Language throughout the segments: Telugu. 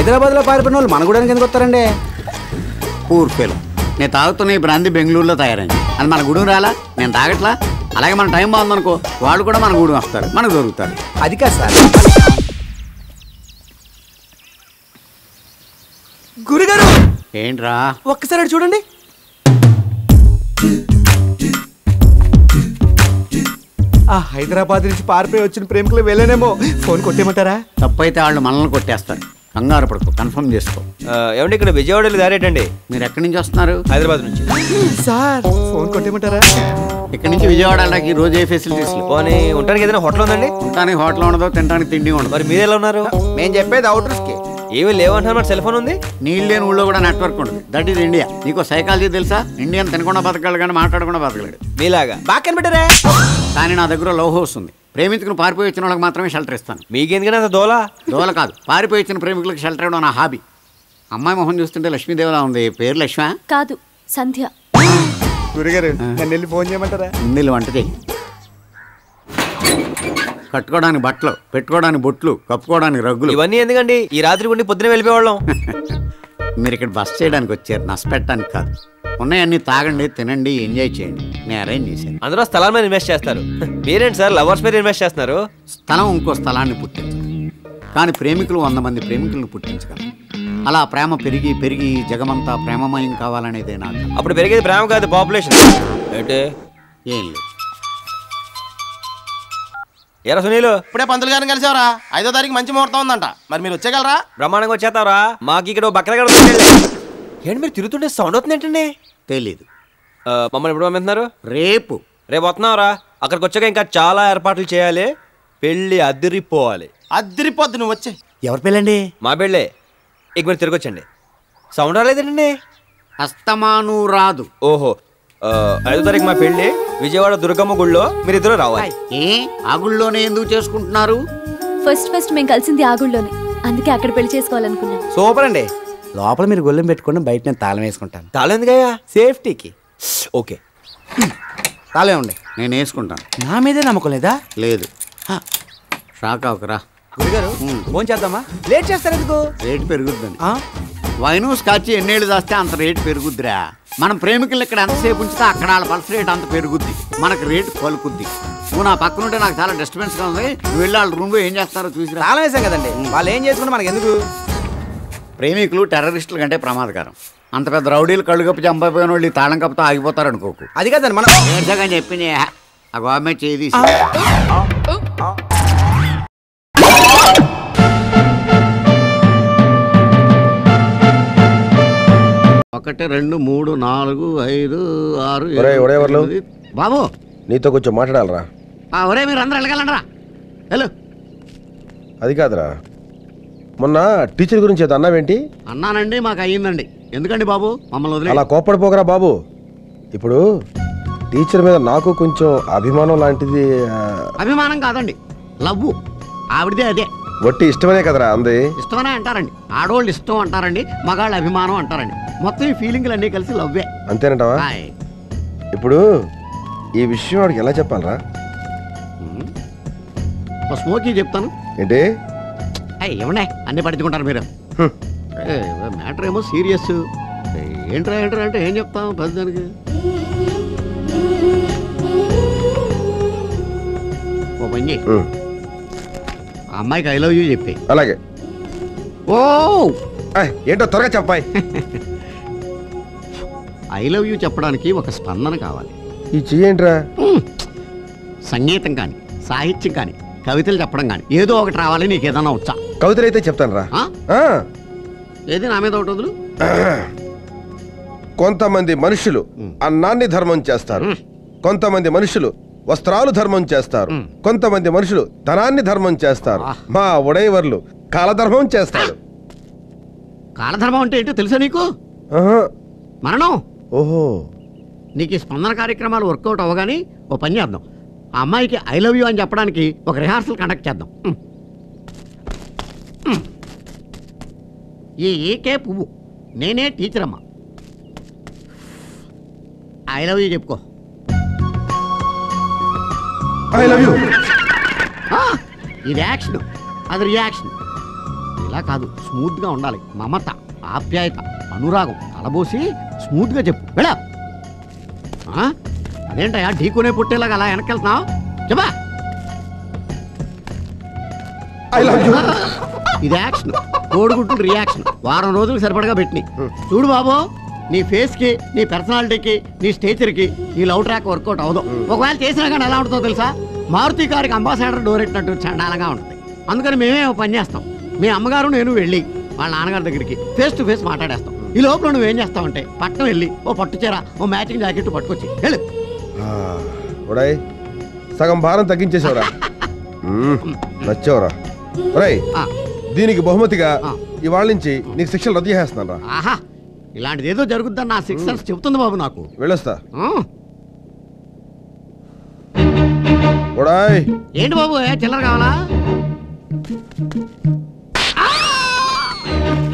హైదరాబాద్లో పారిపోయిన వాళ్ళు మన గూడానికి ఎందుకు వస్తారండి? పూర్పేలు నేను తాగుతున్న ఈ బ్రాంతి బెంగళూరులో తయారైంది. అది మన గూడెం రాలా, నేను తాగట్లా. అలాగే మన టైం బాగుందనుకో వాళ్ళు కూడా మన గూడెం వస్తారు, మనకు దొరుకుతారు. అది కాదు సార్. గురుగారు ఏంట్రా ఒక్కసారి అటు చూడండి. ఆ హైదరాబాద్ నుంచి పారిపోయి వచ్చిన ప్రేమికులు వెళ్ళానేమో. ఫోన్ కొట్టేయమంటారా? తప్పైతే వాళ్ళు మనల్ని కొట్టేస్తారు. కంగారు పడుకో, కన్ఫర్మ్ చేసుకో. ఏమండి ఇక్కడ విజయవాడలో దారేటండి. మీరు ఎక్కడి నుంచి వస్తున్నారు? హైదరాబాద్ నుంచి. సార్ ఫోన్ కొట్టేయమంటారా? ఇక్కడ నుంచి విజయవాడ వెళ్ళడానికి రోజు ఏ ఫెసిలిటీస్? పోనీ ఉండడానికి ఏదైనా హోటల్ ఉందండి? ఉండడానికి హోటల్ ఉండదు, తినడానికి తిండి ఉండదు. మరి మీరు ఎలా ఉన్నారు? మేము చెప్పేది అవుటర్స్కి. ఏమీ లేవంటున్నారు, మరి సెల్ ఫోన్ ఉంది. నీళ్ళు లేని ఊళ్ళో కూడా నెట్వర్క్ ఉండదు. That is India. నీకు సైకాలజీ తెలుసా? ఇండియన్ తినకుండా బతకగలడు కానీ మాట్లాడకుండా బతకలేడు. మీలాగా బాగా కనిపెట్టారా? కానీ నా దగ్గర లవ్ హౌస్ ఉంది. ప్రేమించుకుని పారిపోయి వచ్చిన వాళ్ళకి మాత్రమే షెల్టర్ ఇస్తాను. మీకెందుకనే అంత దోలా? దోల కాదు, పారిపోయి వచ్చిన ప్రేమికులకు షెల్టర్ ఇవ్వడం నా హాబీ. అమ్మాయి మొహం చూస్తుంటే లక్ష్మీదేవిలా ఉంది. పేరు లక్ష్మ కాదు, సంధ్య. గురుగారు నన్ను వెళ్ళి ఫోన్ చేయమంటారా? ముందు వంట చేయి. కట్టుకోవడానికి బట్టలు, పెట్టుకోవడానికి బొట్లు, కప్పుకోవడానికి రగ్గులు. ఇవన్నీ ఎందుకండి? ఈ రాత్రి ఉండి పొద్దున వెళ్ళిపోవాళ్ళం. మీరు ఇక్కడ బస్ చేయడానికి వచ్చారు, నష్టపెట్టడానికి కాదు. ఉన్నాయన్నీ తాగండి, తినండి, ఎంజాయ్ చేయండి. నేను అరేంజ్ చేశాను. అందరూ స్థలాల మీద ఇన్వెస్ట్ చేస్తారు. మీరేంటి సార్ లవర్స్ మీద ఇన్వెస్ట్ చేస్తున్నారు? స్థలం ఇంకో స్థలాన్ని పుట్టించగలరు, కానీ ప్రేమికులు 100 మంది ప్రేమికులను పుట్టించగలరు. అలా ప్రేమ పెరిగి పెరిగి జగమంతా ప్రేమమయం కావాలనేదే నాకు. అప్పుడు పెరిగేది ప్రేమ కాదు, పాపులేషన్. ఏంటి? ఏం లేదు. ఎరా సునీలు, ఇప్పుడే పంతులు గారిని కలిసావరా? 5వ తారీఖు మంచి ముహూర్తం ఉందంట. మరి మీరు వచ్చేయగలరా? బ్రహ్మాండంగా వచ్చేస్తావరా? మాకు ఇక్కడ బక్కల ఏంటి మీరు తిరుగుతుంటే సౌండ్ అవుతుంది ఏంటండి? తెలీదు. మమ్మల్ని ఎప్పుడు పంపిస్తున్నారు? రేపు వస్తున్నావురా? అక్కడికి వచ్చాక ఇంకా చాలా ఏర్పాట్లు చేయాలి. పెళ్ళి అదిరిపోవాలి. అద్దరిపోద్ది, నువ్వు వచ్చే. ఎవరి పెళ్ళండి? మా పెళ్ళే. ఇక మీరు తిరగొచ్చండి. సౌండ్ రాలేదండి. అస్తమాను రాదు. ఓహో, 5వ తారీఖు మా పెళ్ళి విజయవాడ దుర్గమ్మ గుళ్ళో, మీరిద్దరూ రావాలి. ఏ ఆ గుళ్ళోనే ఎందుకు చేసుకుంటున్నారు? ఫస్ట్ మేము కలిసింది ఆ గుళ్ళోనే, అందుకే అక్కడ పెళ్లి చేసుకోవాలనుకున్నాం. సూపర్ అండి. లోపల మీరు గొల్లెం పెట్టుకోండి, బయట నేను తాళం వేసుకుంటాను. తాళం ఎందుకయ్యా? సేఫ్టీకి. ఓకే, తాళం ఉండే. నేను వేసుకుంటాను. నా మీదే నమ్మకం లేదా? లేదు. షాక్ అవకరా. గురుగారు ఫోన్ చేద్దామా? లేట్ చేస్తారు ఎందుకు? రేటు పెరుగుద్దని. వైను స్కాచ్ ఎన్నేళ్ళు దాస్తే అంత రేటు పెరుగుద్దిరా. మనం ప్రేమికులు ఇక్కడ ఎంతసేపు ఉంచితే అక్కడ వాళ్ళ పల్స్ రేట్ అంత పెరుగుద్ది, మనకు రేటు పలుకుద్ది. నువ్వు నా పక్కన ఉంటే నాకు చాలా డిస్టర్బెన్స్గా ఉంది. నువ్వు వెళ్ళి వాళ్ళ రూమ్లో ఏం చేస్తారో చూసి. తాళం వేసాం కదండి, వాళ్ళు ఏం చేసుకుంటే మనకు ఎందుకు? ప్రేమికులు టెర్రరిస్టుల కంటే ప్రమాదకరం. అంత పెద్ద రౌడీలు కళ్ళు కప్పు చంపైపోయిన వాళ్ళు ఈ తాళం కప్పుతో ఆగిపోతారు అనుకోకు. అది కాదండి, మనం ఏడ్చగా చెప్పింది ఆ గవర్నమెంట్ చేయి. 1 2 3 4 5 6 బాబు నీతో కొంచెం మాట్లాడాలరా. ఒరే మీరు అందరూ వెళ్ళగలరా? హలో, అది కాదురా, మొన్న టీచర్ గురించి ఏదో అన్నావేంటి? అన్నానండి, మాకు అయ్యిందండి. ఎందుకండి బాబు మమ్మల్ని వదిలే? అలా కోప్పడిపోకరా బాబు. ఇప్పుడు టీచర్ మీద నాకు కొంచెం అభిమానం లాంటిది. అభిమానం కాదండి, లవ్వు. ఆవిడదే అదే. వట్టి ఇష్టమనే కదరా అంది. ఇష్టమనే అంటారండి. ఆడవాళ్ళు ఇష్టం అంటారండి, మగాళ్ళు అభిమానం అంటారండి. మొత్తం ఈ ఫీలింగ్లు అన్నీ కలిసి లవ్వే. అంతేనంటావా? ఇప్పుడు ఈ విషయం వాడికి ఎలా చెప్పాలరా? స్మోకీ చెప్తాను. ఏంటి? ఏమన్నా అన్నీ పట్టించుకుంటారు మీరు. మ్యాటర్ ఏమో సీరియస్. ఏంట్రా అంటే ఏం చెప్తాం పెద్దదానికి? ఓ పని చేయి, అమ్మాయికి ఐ లవ్ యూ చెప్పి. అలాగే. ఓ ఏంటో త్వరగా చెప్పాయి. ఐ లవ్ యూ చెప్పడానికి ఒక స్పందన కావాలి. ఈ చెయ్యేంట్రా? సంగీతం కానీ, సాహిత్యం కానీ, కవితలు చెప్పడం కానీ ఏదో ఒకటి రావాలి. నీకు ఏదన్నా వచ్చా? కవితలు అయితే చెప్తాను రా. ఏది నా మీద ఒకటి వదులు. కొంతమంది మనుషులు అన్నాన్ని ధర్మం చేస్తారు, కొంతమంది మనుషులు వస్త్రాలు ధర్మం చేస్తారు, కొంతమంది మనుషులు ధనాన్ని ధర్మం చేస్తారు. మా ఉడైవర్లు కాలధర్మం చేస్తారు. కాలధర్మం అంటే ఏంటో తెలుసా నీకు? మరణం. ఓహో, నీకు ఈ స్పందన కార్యక్రమాలు వర్కౌట్ అవ్వగానే ఓ పని చేద్దాం. ఆ అమ్మాయికి ఐ లవ్ యూ అని చెప్పడానికి ఒక రిహార్సల్ కండక్ట్ చేద్దాం. ఈ ఏకే పువ్వు, నేనే టీచర్ అమ్మా. ఐ లవ్ యూ చెప్పుకో. I love you. ఇది యాక్షన్, అది రియాక్షన్. అలా కాదు, స్మూత్ గా ఉండాలి. మమత, ఆప్యాయత, అనురాగం కలబోసి స్మూత్ గా చెప్పు. వెళ్ళా. అదేంటయా ఢీకునే పుట్టేలాగా అలా వెనకెళ్తున్నావు? చెప్పా. ఇది యాక్షన్, కోడిగుడ్డు రియాక్షన్. వారం రోజులకు సరిపడగా పెట్టినాయి. చూడు బాబు, నీ ఫేస్ కి, నీ పర్సనాలిటీకి, నీ స్టేచర్ కి ఈ లవ్ ట్రాక్ వర్కౌట్ అవ్వదు. ఒకవేళ చేసినా కానీ ఎలా ఉంటుందో తెలుసా? మారుతి కారికి అంబాసిడర్ డోర్ ఎట్టినట్టు చండాలంగా ఉంటుంది. అందుకని మేమే పని చేస్తాం. మీ అమ్మగారు నేను వెళ్ళి వాళ్ళ నాన్నగారి దగ్గరికి ఫేస్ టు ఫేస్ మాట్లాడేస్తాం. ఈ లోపల నువ్వేం చేస్తావంటే పట్టణం వెళ్ళి ఓ పట్టు చీర, ఓ మ్యాచింగ్ జాకెట్ పట్టుకొచ్చి వెళ్ళు. సగం భారం తగ్గించేసావురా. నచ్చావురా. దీనికి బహుమతిగా ఇవాళ నుంచి నీకు శిక్షలు రద్దు చేస్తున్నాను రా. ఆహా, ఇలాంటిది ఏదో జరుగుతుందని నా సిక్స్ సెన్స్ చెబుతుంది బాబు నాకు. వెళ్ళొస్తా. ఏంటి బాబు, చిల్లర కావాలా?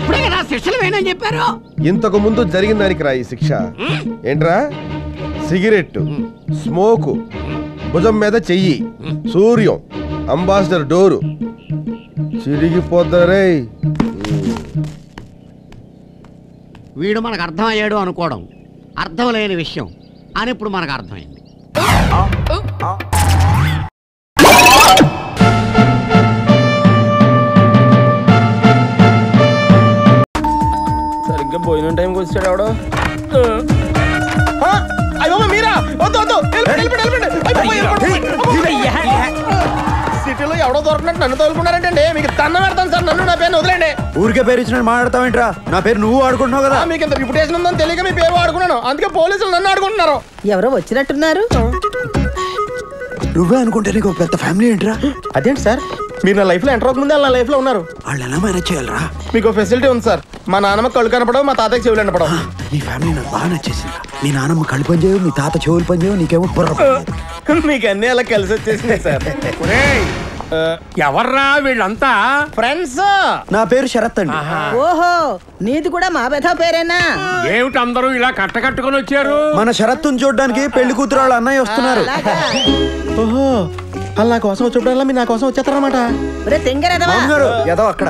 ఇప్పుడే కదా శిక్షలు వేయని చెప్పారు. ఇంతకు ముందు జరిగిన దానికి రా ఈ శిక్ష. ఏంట్రా? సిగరెట్, స్మోకు, భుజం మీద చెయ్యి, సూర్యం, అంబాసిడర్ డోరు చిరిగిపోతారే. వీడు మనకు అర్థమయ్యాడు అనుకోవడం అర్థం లేని విషయం అని ఇప్పుడు మనకు అర్థమైంది. సరిగ్గా భోజనం టైంకి వచ్చాడు ఎవడో. మీరా? సిటీలో ఎవడో దొరకనట్టు నన్ను తోలుకున్నారంటే మీకు తన్న పెడతాను సార్. నన్ను, నా పేరు వదిలేండి. ఊరికే పేరు ఇచ్చిన మాట్లాడతావేంట్రా? నా పేరు నువ్వు ఆడుకుంటున్నావు కదా. మీకు ఇంత రిప్యుటేషన్ ఉందని తెలియక మీ పేరు ఆడుకున్నాను. అందుకే పోలీసులు నన్ను ఆడుకుంటున్నారు. ఎవరో వచ్చినట్టున్నారు. నువ్వే అనుకుంటే నీకు పెద్ద ఫ్యామిలీ ఏంట్రా? అదేంటి సార్, మీరు నా లైఫ్ లో ఎంటర్ అవ్వకముందే నా లైఫ్ లో ఉన్నారు. వాళ్ళు ఎలా మేనేజ్ చేయాలరా? మీకు ఫెసిలిటీ ఉంది సార్. మా నాన్నమ్మ కళ్ళు కనపడవు, మా తాతకి చెవులు కనపడవు. నీ ఫ్యామిలీ నాకు బాగా నచ్చేసింది. మీ నాన్నమ్మ కళ్ళు పని చేయవు, మీ తాత చెవులు పని చేయవు, నీకేమో బుర్ర. మీకు అన్ని అలా కలిసి వచ్చేసినాయి సార్. ఎవర్రా వీళ్ళంతా? ఫ్రెండ్స్. నా పేరు శరత్ అండి. ఓహో, నీది కూడా మా బెధ పేరేనా? ఏమిటి అందరూ ఇలా కట్టకట్టుకుని వచ్చారు? మన శరత్తుని చూడడానికి పెళ్లి కూతురు వాళ్ళ అన్నయ్య వస్తున్నారు. ఓహో, అలా కోసం వచ్చేప్పుడల్లా మీరు నా కోసం వచ్చేస్తారన్నమాట. ఏదో అక్కడ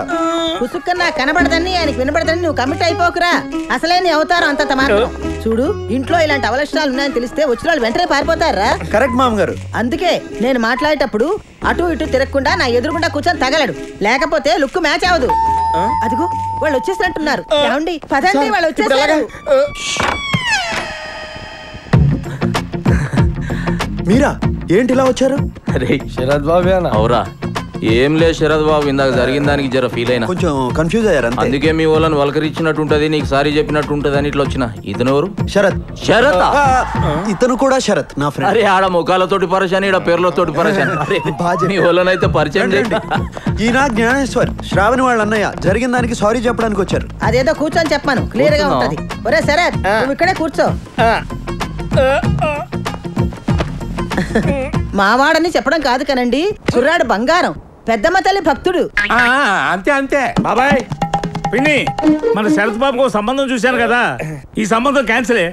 పుసుక్క నాకు కనబడదని ఆయనకి వినబడదని నువ్వు కమిట్ అయిపోకురా. అసలే నీ అవతారం అంతంత మాత్రం. చూడు, ఇంట్లో ఇలాంటి అవలక్షణాలు ఉన్నాయని తెలిస్తే వచ్చిన వాళ్ళు వెంటనే పారిపోతారా? కరెక్ట్ మామగారు. అందుకే నేను మాట్లాడేటప్పుడు అటు ఇటు తిరగకుండా నా ఎదురుగుండా కూర్చొని తగలడు. లేకపోతే లుక్ మ్యాచ్ అవ్వదు. అదిగో వాళ్ళు వచ్చేసినట్టున్నారు. ఏమండి, పదండి, వాళ్ళు వచ్చేసారు. మీరా ఏంటి ఇలా వచ్చారు? శరత్ బాబు అవురా? ఏం లేదు శరత్ బాబు, ఇందాక జరిగిన దానికి జర ఫీల్ అయినా, కొంచెం కన్ఫ్యూజ్ అయ్యారు. అందుకే మీ వాళ్ళని వలకరిచ్చినట్టు ఉంటది, నీకు సారీ చెప్పినట్టు ఉంటది అని ఇట్లా వచ్చిన. ఇతను ఎవరు? శరత్. శరత్? ఇతను కూడా శరత్, నా ఫ్రెండ్. అరే ఆడ ముఖాలతోటి పరిచయం, ఈడ పేర్లతోటి పరిచయం. మీ వాళ్ళనైతే పరిచయం చేయండి. ఈయన జ్ఞానేశ్వర్, శ్రావణి వాళ్ళ అన్నయ్య. జరిగిన దానికి సారీ చెప్పడానికి వచ్చారు. అదేదో కూర్చొని చెప్పాను, క్లియర్ గా ఉంటది. ఒరే శరత్, నువ్వు ఇక్కడే కూర్చో. మావాడని చెప్పడం కాదు కనండి, కుర్రాడు బంగారం, పెద్దమ్మ తల్లి భక్తుడు. అంతే అంతే బాబాయ్. పిన్ని, మన శరత్ బాబుకు సంబంధం చూశాను కదా, ఈ సంబంధం క్యాన్సిలే.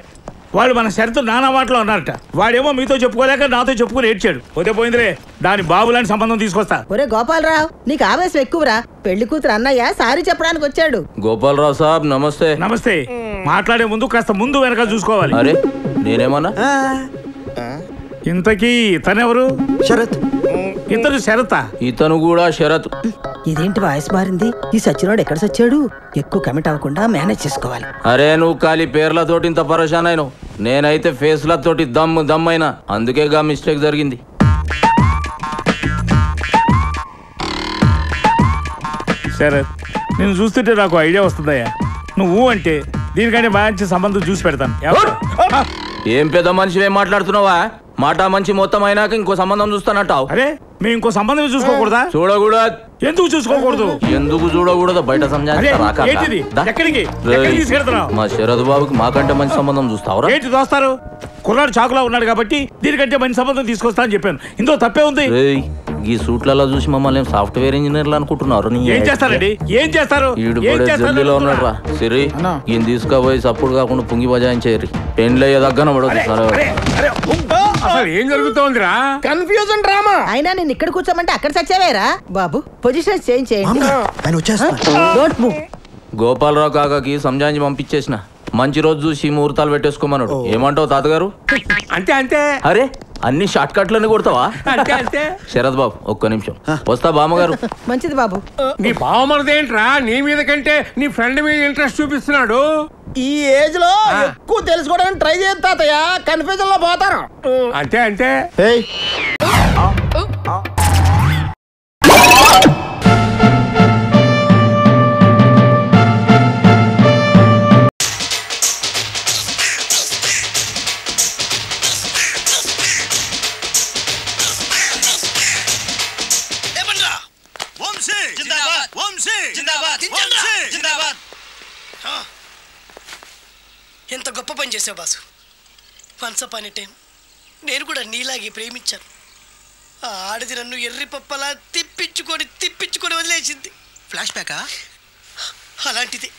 వాడు మన శరత్ నానా మాటలో ఉన్నారట. వాడేమో మీతో చెప్పుకోలేక నాతో చెప్పుకుని ఏడ్చాడు. పోతే పోయిందిలే, దాని బాబు లాంటి సంబంధం తీసుకొస్తా. ఒరే గోపాలరావు, నీకు ఆవేశం ఎక్కువరా. పెళ్లి కూతురు అన్నయ్య సారీ చెప్పడానికి వచ్చాడు. గోపాలరావు సాబ్ నమస్తే. నమస్తే. మాట్లాడే ముందు కాస్త ముందు వెనక చూసుకోవాలి. అరే నేనేమన్నా? ఇంతకీ ఇతనెవరు? శరత్. ఇతను శరతా? ఇతను కూడా శరత్. ఇదేంటి వాయిస్ మారింది? ఈ సచ్చినోడు ఎక్కడ సచ్చాడు? ఎక్కువ కమిట్ అవ్వకుండా మేనేజ్ చేసుకోవాలి. అరే నువ్వు ఖాళీ పేర్లతోటి ఇంత పరేషాన్ అయినావు, నేనైతే ఫేస్లతోటి దమ్మైనా, అందుకేగా మిస్టేక్ జరిగింది. శరత్, నేను చూస్తుంటే నాకు ఐడియా వస్తుందయ్యా. నువ్వు అంటే దీనికంటే మంచి సంబంధం చూసి పెడతాను. ఏం పెద్ద మనిషి ఏం మాట్లాడుతున్నావా? మాట మంచి మొత్తం అయినాక ఇంకో సంబంధం చూస్తానంటావు. అరే మేము ఇంకో సంబంధం చూసుకోకూడదా? చూడకూడదు. ఎందుకు చూసుకోకూడదు? ఎందుకు చూడకూడదు? బయట ఎక్కడికి మా శరద్ బాబుకి మాకంటే మంచి సంబంధం చూస్తావురా? ఏంటి దోస్తారు? కుర్రాడు చాకులా ఉన్నాడు కాబట్టి దీనికంటే మంచి సంబంధం తీసుకొస్తా అని చెప్పాను. ఇందులో తప్పే ఉంది? ఈ సూట్లలో చూసి మమ్మల్ని సాఫ్ట్వేర్ ఇంజనీర్లు అనుకుంటున్నారు. ఏం చేస్తారండి? ఏం చేస్తారు? జల్దీలో ఉన్నాడు రా సిరి. ఈయన తీసుకుపోయి సప్పుడు కాకుండా పుంగి బజాయించేరి పెండ్లయ్యే దగ్గర పడదు. అసలు ఏం జరుగుతోందిరా? Confusion drama. అయినా నేను ఇక్కడ కూర్చోమంటే అక్కడ చచ్చావేరా బాబు. పొజిషన్ చేంజ్ చేయండి. Don't move. గోపాలరావు కాకాకి సంజాయించి పంపించేసిన. మంచి రోజు చూసి ముహూర్తాలు పెట్టేసుకోమన్నాడు. ఏమంటావు తాతగారు? అంతే అంతే. అరే అన్ని షార్ట్ కట్లన్నీ కొడతావా? అంతే అంతే. శరత్ బాబు ఒక్క నిమిషం వస్తా. బామ్మగారు మంచిది బాబు. నీ బావమరిదేంట్రా నీ మీద కంటే నీ ఫ్రెండ్ మీద ఇంట్రెస్ట్ చూపిస్తున్నాడు? ఈ ఏజ్ లో ఎక్కువ తెలుసుకోవడానికి ట్రై చేస్తా తాతయ్య. కన్ఫ్యూజన్ లో పోతాను. అంతే అంతే. ఎంత గొప్ప పని చేసావు boss. Once upon a time నేను కూడా నీలాగే ప్రేమించాను. ఆ ఆడది నన్ను ఎర్రి పప్పలా తిప్పించుకొని వదిలేసింది. ఫ్లాష్ బ్యాకా? అలాంటిది.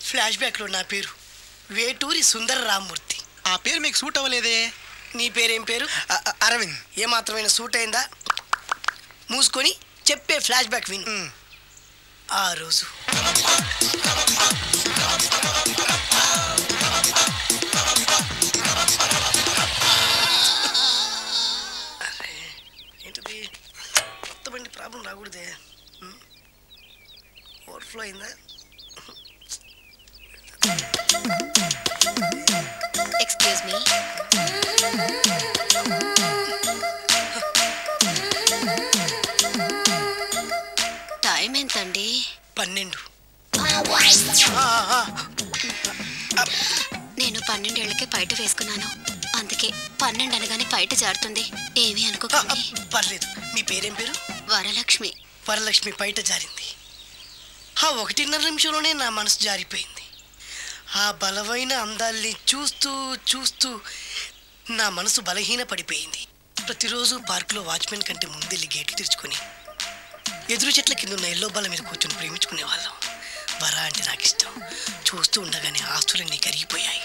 ఫ్లాష్ బ్యాక్లో నా పేరు వేటూరి సుందర రామ్మూర్తి. ఆ పేరు మీకు సూట్ అవ్వలేదే. నీ పేరేం పేరు? అరవింద్. ఏమాత్రమైన సూట్ అయిందా? మూసుకొని చెప్పే ఫ్లాష్ బ్యాక్ విను. ఆ రోజు ఏంటిది కొత్త బండి ప్రాబ్లం రాకూడదే. ఓవర్ఫ్లో అయిందా? Excuse me. టైం ఎంతండి? 12. నేను 12 ఏళ్ళకే బయట వేసుకున్నాను. అందుకే 12 అనగానే బయట జారుతుంది. ఏమీ అనుకోకండి. పర్లేదు. మీ పేరేం పేరు? వరలక్ష్మి. వరలక్ష్మి బయట జారింది. ఆ 1.5 నిమిషంలోనే నా మనసు జారిపోయింది. ఆ బలమైన అందాల్ని చూస్తూ నా మనసు బలహీన పడిపోయింది. ప్రతిరోజు పార్కులో వాచ్మెన్ కంటే ముందెళ్ళి గేట్లు తెరుచుకొని ఎదురు చెట్ల కింద ఉన్న ఎల్లో బాల మీద కూర్చొని ప్రేమించుకునే వాళ్ళం. వరా అంటే నాకు ఇష్టం. చూస్తూ ఉండగానే ఆస్తులన్నీ కరిగిపోయాయి.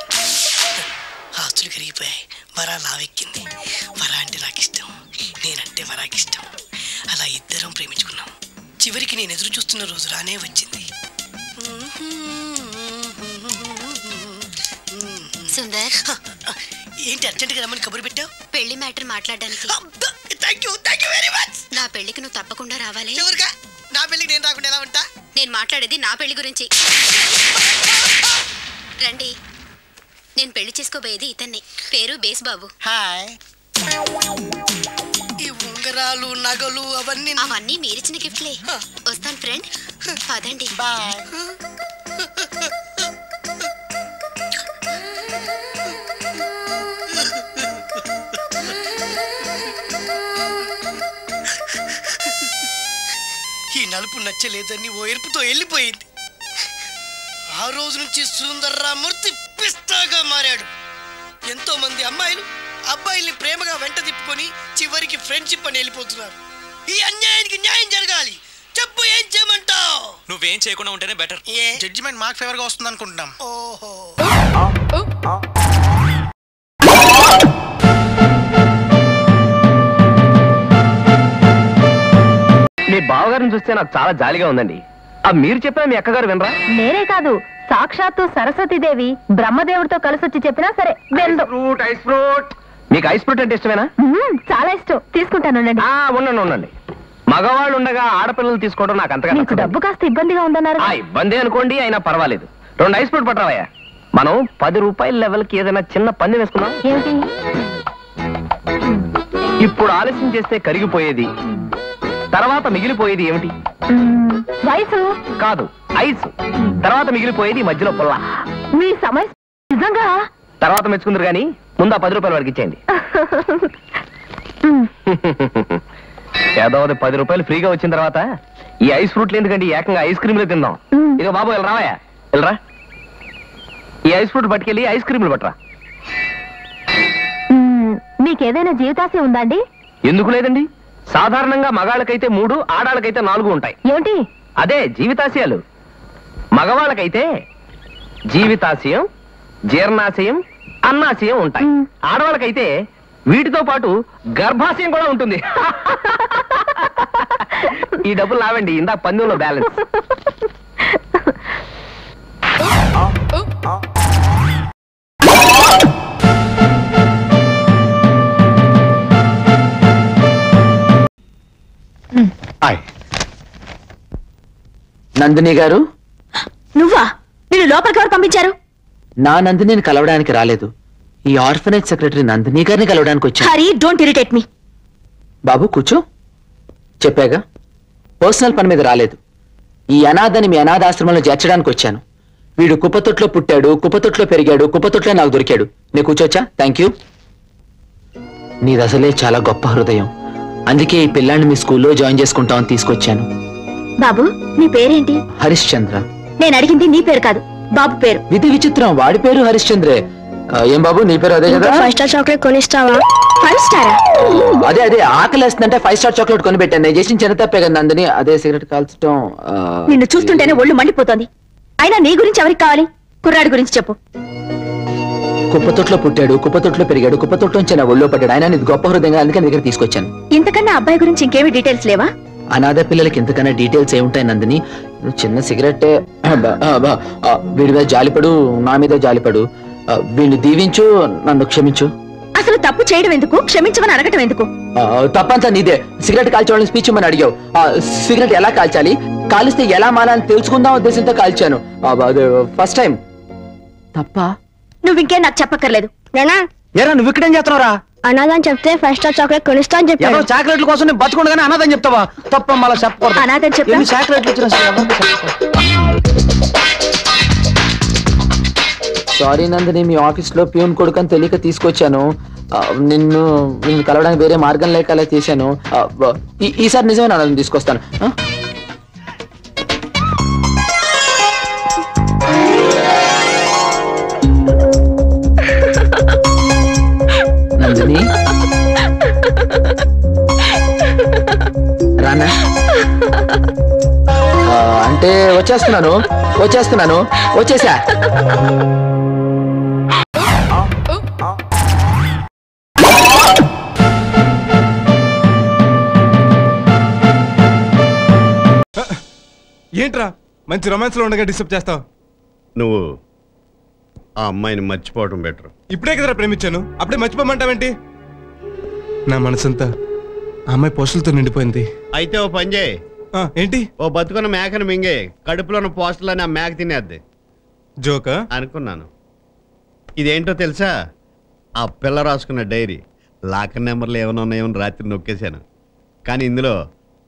వరా లావెక్కింది. వరా అంటే నాకు ఇష్టం, నేనంటే వరాకి ఇష్టం. అలా ఇద్దరం ప్రేమించుకున్నాం. చివరికి నేను ఎదురు చూస్తున్న రోజు రానే వచ్చింది. సుందర్, ఏంటి అర్జెంట్గా రమ్మని కబురు పెట్టావు? పెళ్లి మ్యాటర్ మాట్లాడడానికి. Thank you very much. నా పెళ్లికి నువ్వు తప్పకుండా రావాలి. ఎవరుగా? నా పెళ్లికి నేను రాకుండా ఎలా ఉంటా? నేను మాట్లాడేది నా పెళ్లి గురించి. రండి. నేను పెళ్లి చేసుకోబోయేది ఇతన్ని. పేరు బేస్ బాబు. హాయ్. ఈ ఉంగరాలు నగలు అవన్నీ మీరిచ్చిన గిఫ్ట్లే. వస్తాను ఫ్రెండ్. పదండి. బాయ్. ఈ నలుపు నచ్చలేదని ఓ ఎరుపుతో వెళ్ళిపోయింది. ఆ రోజు నుంచి సుందర్రామూర్తి పిస్తాగా మారాడు. ఎంతో మంది అమ్మాయిలు అబ్బాయిల్ని ప్రేమగా వెంట తిప్పుకొని చివరికి ఫ్రెండ్షిప్ అని వెళ్ళిపోతున్నారు. ఈ అన్యాయానికి న్యాయం జరగాలి. చెప్పు, ఏం చేయమంటావు? నువ్వేం చేయకుండా ఉంటేనే బెటర్. జడ్జిమెంట్ మాకు ఫేవర్ గా వస్తుంది అనుకుంటున్నాం. ఓహో. మీ బావగారిని చూస్తే నాకు చాలా జాలిగా ఉందండి. మీరు చెప్పినా మీ అక్కగారు వినరా? నేనే కాదు, సాక్షాత్తు సరస్వతీదేవి బ్రహ్మదేవుడితో కలిసి వచ్చి చెప్పినా సరే ఐస్ ఫ్రూట్. మీకు ఐస్ ఫ్రూట్ అంటే ఇష్టమేనా? చాలా ఇష్టం. తీసుకుంటాను. ఉండండి. మగవాళ్ళు ఉండగా ఆడపిల్లలు తీసుకోవడం నాకు అంతగా మీకు డబ్బు కాస్త ఇబ్బందిగా ఉందన్నారు. ఇబ్బంది అనుకోండి, అయినా పర్వాలేదు. 2 ఐస్ ఫ్రూట్ పట్టరావయ్యా. మనం 10 రూపాయల లెవెల్కి ఏదైనా చిన్న పందెం వేసుకున్నాం. ఏంటి? ఇప్పుడు ఆలస్యం చేస్తే కరిగిపోయేది, తర్వాత మిగిలిపోయేది ఏమిటి? వయసు కాదు, ఐస్. తర్వాత మిగిలిపోయేది మధ్యలో పుల్ల. మీ సమస్య నిజంగా తర్వాత మెచ్చుకుందరు కానీ ముందు ఆ 10 రూపాయలు వాడికి ఇచ్చేయండి. ఏదోది 10 రూపాయలు ఫ్రీగా వచ్చిన తర్వాత ఈ ఐస్ ఫ్రూట్లు ఎందుకంటే ఏకంగా ఐస్ క్రీమ్లే తిందాం. ఇదిగో బాబు, వెళ్ళరావయ్యా, వెళ్ళరా. ఈ ఐస్ ఫ్రూట్ పట్టుకెళ్ళి ఐస్ క్రీమ్లు పట్టరా. మీకేదైనా జీవితాశయం ఉందా అండి? ఎందుకు లేదండి. సాధారణంగా మగాళ్ళకైతే 3, ఆడాళ్ళకైతే 4 ఉంటాయి. ఏంటి? అదే జీవితాశయాలు. మగవాళ్ళకైతే జీవితాశయం, జీర్ణాశయం, అన్నాశయం ఉంటాయి. ఆడవాళ్ళకైతే వీటితో పాటు గర్భాశయం కూడా ఉంటుంది. ఈ డబ్బులు నావండి, ఇందాక పందెంలో బ్యాలెన్స్. నందిని గారు, నువ్వా? నేను లోపలికి ఎవరు పంపించారు? నా నందినిని కలవడానికి రాలేదు, ఈ ఆర్ఫనేజ్ సెక్రటరీ నందిని గారిని కలవడానికి వచ్చాను. Hari, don't irritate me. బాబు కూర్చో. చెప్పాగా, పర్సనల్ పని మీద రాలేదు. ఈ అనాథని మీ అనాథాశ్రమంలో చేర్చడానికి వచ్చాను. వీడు కుప్పతొట్లో పుట్టాడు, కుప్పతొట్లో పెరిగాడు, కుప్పతొట్లో నాకు దొరికాడు. నేను కూర్చోచ్చా? Thank you. నీది అసలే చాలా గొప్ప హృదయం, అందుకే ఈ పిల్లాన్ని మీ స్కూల్లో జాయిన్ చేసుకుంటామని తీసుకొచ్చాను. బాబు, నీ పేరేంటి? హరిశ్చంద్ర. నేను అడిగింది నీ పేరు కాదు, బాబు పేరు. ఇది విచిత్రం, వాడి పేరు హరిశ్చంద్రే. ఏం బాబు, నీ పేరు అదే కదా? 5 స్టార్ చాక్లెట్ కొనిస్తావా? 5 స్టారా? అదే అదే, ఆకలేస్తుందంటే 5 స్టార్ చాక్లెట్ కొనిపెట్టాను. నేను చేసిన చిన్న తప్పే కదా నందిని, అదే సిగరెట్ కాల్చడం. నిన్ను చూస్తుంటేనే ఒళ్ళు మండిపోతోంది. అయినా నీ గురించి ఎవరికి కావాలి? కుర్రాడి గురించి చెప్పు. కుప్పతొట్లో పుట్టాడు, కుప్పతొట్లో పెరిగాడు, కుప్పతొట్లోంచి నా ఒళ్ళో పడ్డాడు. ఆయన ఇది గొప్ప హృదయంగా, అందుకే దగ్గర తీసుకొచ్చాను. ఇంతకన్నా అబ్బాయి గురించి ఇంకేమి డీటెయిల్స్ లేవా? అనాథ పిల్లలకి ఇంతకన్నా డీటెయిల్స్ ఏముంటాయి నందిని? చిన్న సిగరెట్టే. వీడి మీద జాలిపడు, నా మీద జాలిపడు. వీడిని దీవించు, నన్ను క్షమించు. అసలు తప్పు చేయడం ఎందుకు, క్షమించమని అడగటం ఎందుకు? తప్పంతా నీదే. సిగరెట్ కాల్చేవాళ్ళని స్పీచ్ ఇమ్మని అడిగావు. సిగరెట్ ఎలా కాల్చాలి, కాలిస్తే ఎలా మాలని తెలుసుకుందాం ఉద్దేశంతో కాల్చాను. First time. తప్ప? నువ్వు ఇంకేం నాకు చెప్పక్కర్లేదు. ఏరా, నువ్వు ఇక్కడేం చేస్తున్నావురా? అనాథని చెప్తే 5 స్టార్ చాక్లెట్ కొనిస్తా అని చెప్పాను. చాక్లెట్ల కోసం నేను బతుకుండగానే అనాథని చెప్తావా? తప్ప, మళ్ళీ చెప్పకూడదు. అనాథని చెప్పా. చాక్లెట్లు వచ్చిన సారీ నందిని, మీ ఆఫీస్ లో ప్యూన్ కొడుకని తెలియక తీసుకొచ్చాను. నిన్ను కలవడానికి వేరే మార్గం లేక అలా చేశాను. ఈసారి నిజమే నన్ను తీసుకొస్తాను. నందిని రానా? అంటే వచ్చేస్తున్నాను వచ్చేసా. ఏంట్రా మంచి రొమాన్స్ లో ఉండగా డిస్టర్బ్ చేస్తావు? నువ్వు ఆ అమ్మాయిని మర్చిపోవడం బెటర్. ఇప్పుడే కదరా ప్రేమించాను, అప్పుడే మర్చిపోమంటావేంటి? నా మనసంతా ఆ అమ్మాయి పోస్టులతో నిండిపోయింది. అయితే ఓ పని చేయి. ఏంటి? ఓ బతుకున్న మేకను మింగే, కడుపులో ఉన్న పోస్టులని ఆ మేక తినేద్ది. జోకా అనుకున్నాను. ఇదేంటో తెలుసా? ఆ పిల్ల రాసుకున్న డైరీ. లాకర్ నెంబర్లు ఏమైనా ఉన్నాయో రాత్రి నొక్కేశాను, కానీ ఇందులో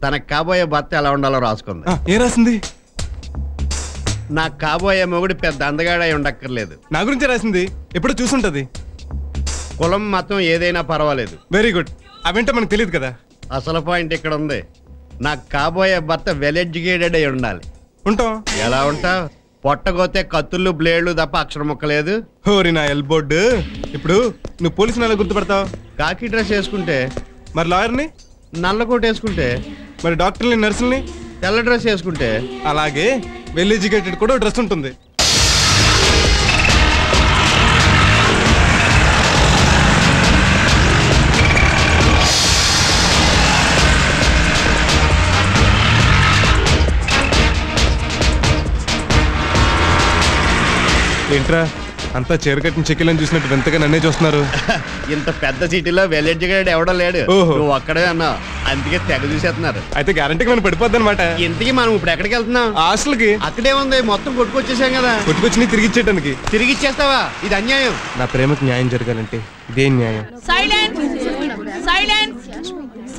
తనకు కాబోయే భర్త ఎలా ఉండాలో రాసుకుంది. ఏం రాసింది? నాకు కాబోయే మొగుడు పెద్ద అందగాడై ఉండక్కర్లేదు. నా గురించి రాసింది, ఎప్పుడు చూసుంటది. కులం మతం ఏదైనా పర్వాలేదు. Very good. అవేంటో మనకు తెలియదు కదా. అసలు పాయింట్ ఇక్కడ ఉంది. నాకు కాబోయే భర్త వెల్ ఎడ్యుకేటెడ్ అయి ఉండాలి. ఉంటాం. ఎలా ఉంటావు? పొట్టగోతే కత్తుళ్ళు బ్లేడ్లు తప్ప అక్షరం ముక్కలేదు. హోరి నా ఎల్బోర్డు. ఇప్పుడు నువ్వు పోలీసుని ఎలా గుర్తుపడతావు? కాకి డ్రెస్ వేసుకుంటే. మరి లాయర్ని? నల్ల కోట్ వేసుకుంటే. మరి డాక్టర్ని నర్సుల్ని? తెల్ల డ్రెస్ వేసుకుంటే. అలాగే వెల్ ఎడ్యుకేటెడ్ కూడా డ్రెస్ ఉంటుంది. ఏంట్రా అంతా చీరకట్టిన చెక్కిలని చూసినట్టు వింతగా నన్నే చూస్తున్నారు? ఇంత పెద్ద సిటీలో వెల్ ఎడ్యుకేటెడ్ ఎవడో లేడు. నువ్వు అక్కడే అన్నావు, అందుకే తెగ చూసేస్తున్నారు. అయితే గ్యారంటీకి మనం పడిపోద్ది అనమాట. ఇంతకీ మనం ఇప్పుడు ఎక్కడికి వెళ్తున్నాం? హాస్టల్కి. అక్కడే ఉంది, మొత్తం కొట్టుకొచ్చేసాం కదా. కొట్టుకొచ్చి తిరిగి ఇచ్చేయడానికి. తిరిగి ఇచ్చేస్తావా? ఇది అన్యాయం. నా ప్రేమకు న్యాయం జరగాలంటే ఇదే న్యాయం.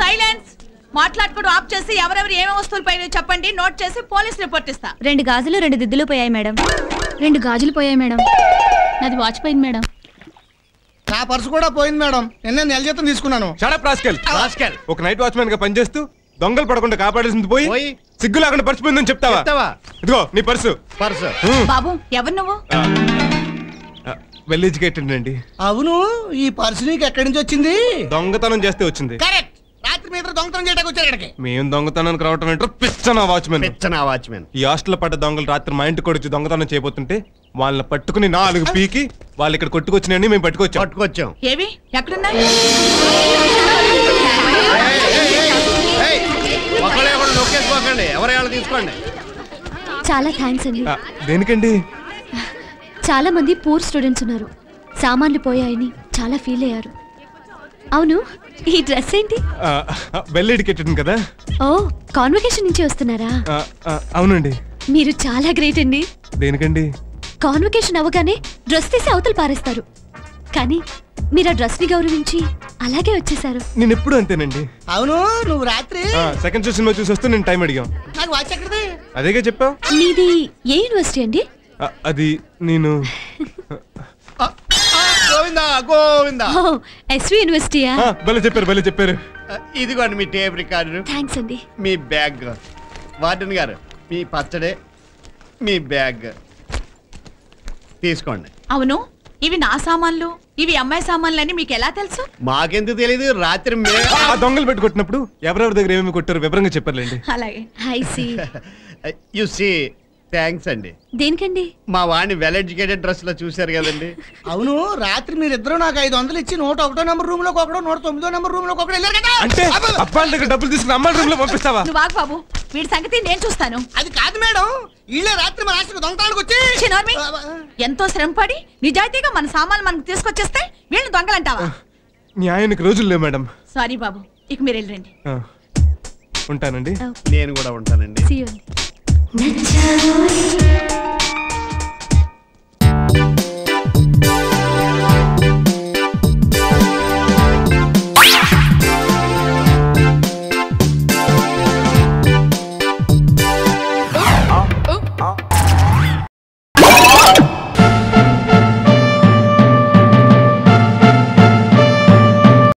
సైలెన్స్. మాట్లాడుకోవడం ఆఫ్ చేసి ఎవరెవరు ఏమేమి వస్తువులు పైన చెప్పండి, నోట్ చేసి పోలీస్ రిపోర్ట్ ఇస్తా. 2 గాజులు 2 దిద్దులు పోయాయి మేడం. 2 గాజులు పోయాయి మేడం. నాది వాచ్ పోయింది మేడం. నా పర్సు కూడా పోయింది మేడం. నిన్న నెల జీతం తీసుకున్నాను. Shut up rascal. ఒక నైట్ వాచ్మెన్ గా పనిచేస్తూ దొంగలు పడకుండా కాపాడాల్సింది పోయి సిగ్గు లేకుండా పర్సు పోయిందని చెప్తావా? ఇదిగో నీ పర్సు. బాబు, ఎవరు నువ్వు? వెల్ ఎడ్యుకేటెడ్ అండి. అవును, ఈ పర్సు నీకు ఎక్కడి నుంచి వచ్చింది? దొంగతనం చేస్తే వచ్చింది. కరెక్ట్. రాత్రి మీద దొంగతనం చేయడానికి వచ్చారు ఇక్కడికి. మేము దొంగతనానికి రావటం ఏంటో పిచ్చనా వాచ్మెన్. ఈ హాస్టల్ పడ్డ దొంగలు రాత్రి మా ఇంటికి వచ్చి దొంగతనం చేయబోతుంటే వాళ్ళని పట్టుకుని 4 పీకి వాళ్ళు ఇక్కడ కొట్టుకొచ్చినాయని మేము పట్టుకొచ్చాం. ఏవి ఎక్కడున్నాయి? ఎవరు తీసుకోండి. చాలా థ్యాంక్స్ అండి. దేనికండి? చాలా మంది పూర్ స్టూడెంట్స్ ఉన్నారు, సామాన్లు పోయాయని చాలా ఫీల్ అయ్యారు. అవును, ఈ డ్రెస్ ఏంటి? బెల్ ఎడ్యుకేటెడ్ కదా. ఓ, కాన్వకేషన్ నుంచి వస్తున్నారా? అవునండి. మీరు చాలా గ్రేట్ అండి. దేనికండి? కాన్వకేషన్ అవగానే డ్రెస్ తీసి అవతల పారేస్తారు, కానీ మీరు ఆ డ్రెస్ ని గౌరవించి అలాగే వచ్చేసారు. నేను ఎప్పుడు అంతేనండి. అవును, నువ్వు రాత్రి సెకండ్ షో సినిమా చూసి వస్తే నేను టైం అడిగాం. నాకు వాచ్ ఎక్కడిది? అదేగా చెప్పావు. మీది ఏ యూనివర్సిటీ అండి? అది నేను గోవిందా ఎస్వి యూనివర్సిటీయా? భలే చెప్పారు. ఇదిగోండి మీ టేప్ రికార్డు. థ్యాంక్స్ అండి. మీ బ్యాగ్. వార్డెన్ గారు, మీ పచ్చడే, మీ బ్యాగ్ తీసుకోండి. అవును, ఇవి నా సామాన్లు, ఇవి అమ్మాయి సామాన్లు అని మీకు ఎలా తెలుసు? మాకెందుకు తెలీదు, రాత్రి దొంగలు పెట్టుకొట్టినప్పుడు ఎవరెవరి దగ్గర ఏమేమి కొట్టారు వివరంగా చెప్పారండి. అలాగే. యు సీ, థ్యాంక్స్ అండి. దేనికండి? మా వాడిని వెల్ ఎడ్యుకేటెడ్ డ్రెస్ లో చూశారు కదండి. అవును, రాత్రి మీరిద్దరు నాకు 500 ఇచ్చి 101 నెంబర్ రూమ్ లోకి ఒకడు, 109 నెంబర్ రూమ్ లోకి ఒకడు వెళ్ళారు కదా. అంటే అబ్బాయిల దగ్గర డబ్బులు తీసుకుని అమ్మాయిల రూమ్ లో పంపిస్తావా? నువ్వు ఆగు బాబు, వీడి సంగతి నేను చూస్తాను. అది కాదు మేడం, వీళ్ళే రాత్రి మన హాస్టల్ దొంగతనానికి వచ్చి ఎంతో శ్రమపడి నిజాయితీగా మన సామాన్లు మనకు తీసుకొచ్చేస్తే వీళ్ళు దొంగలంటావా? న్యాయానికి రోజులు లేవు మేడం. సారీ బాబు, ఇక మీరు వెళ్ళండి. ఉంటానండి. నేను కూడా ఉంటానండి. See you.